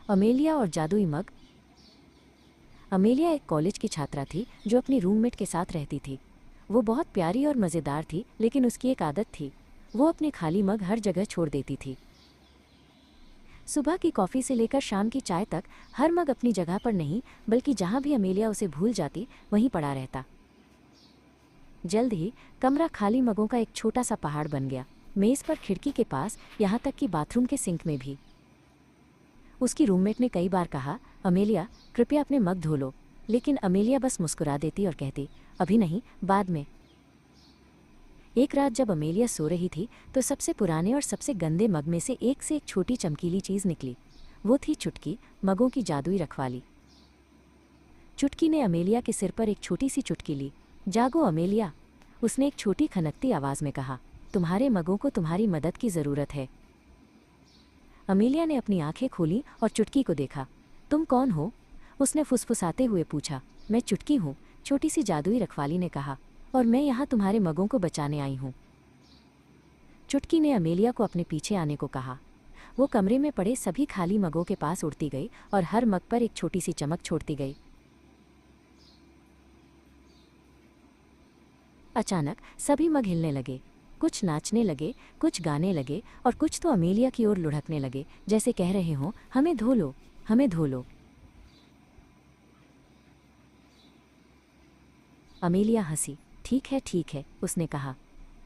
Amelia और जादुई मग। Amelia एक कॉलेज की छात्रा थी जो अपनी रूममेट के साथ रहती थी। वो बहुत प्यारी और मज़ेदार थी, लेकिन उसकी एक आदत थी, वो अपने खाली मग हर जगह छोड़ देती थी। सुबह की कॉफ़ी से लेकर शाम की चाय तक हर मग अपनी जगह पर नहीं, बल्कि जहाँ भी अमेलिया उसे भूल जाती वहीं पड़ा रहता। जल्द ही कमरा खाली मगों का एक छोटा सा पहाड़ बन गया, मेज़ पर, खिड़की के पास, यहाँ तक कि बाथरूम के सिंक में भी। उसकी रूममेट ने कई बार कहा, अमेलिया कृपया अपने मग धो लो, लेकिन अमेलिया बस मुस्कुरा देती और कहती, अभी नहीं, बाद में। एक रात जब अमेलिया सो रही थी तो सबसे पुराने और सबसे गंदे मग में से एक छोटी चमकीली चीज़ निकली। वो थी चुटकी, मगों की जादुई रखवाली। चुटकी ने अमेलिया के सिर पर एक छोटी सी चुटकी ली। जागो अमेलिया, उसने एक छोटी खनकती आवाज़ में कहा, तुम्हारे मगों को तुम्हारी मदद की ज़रूरत है। अमेलिया ने अपनी आंखें खोलीं और चुटकी को देखा। तुम कौन हो? उसने फुसफुसाते हुए पूछा। मैं चुटकी हूँ, छोटी सी जादुई रखवाली ने कहा, और मैं यहाँ तुम्हारे मगों को बचाने आई हूँ। चुटकी ने अमेलिया को अपने पीछे आने को कहा। वो कमरे में पड़े सभी खाली मगों के पास उड़ती गई और हर मग पर एक छोटी सी चमक छोड़ती गई। अचानक सभी मग हिलने लगे, कुछ नाचने लगे, कुछ गाने लगे और कुछ तो अमेलिया की ओर लुढ़कने लगे, जैसे कह रहे हों, हमें धो लो, हमें धो लो। अमेलिया हंसी। ठीक है, उसने कहा,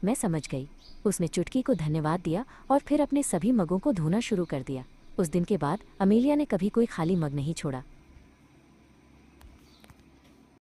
मैं समझ गई। उसने चुटकी को धन्यवाद दिया और फिर अपने सभी मगों को धोना शुरू कर दिया। उस दिन के बाद अमेलिया ने कभी कोई खाली मग नहीं छोड़ा।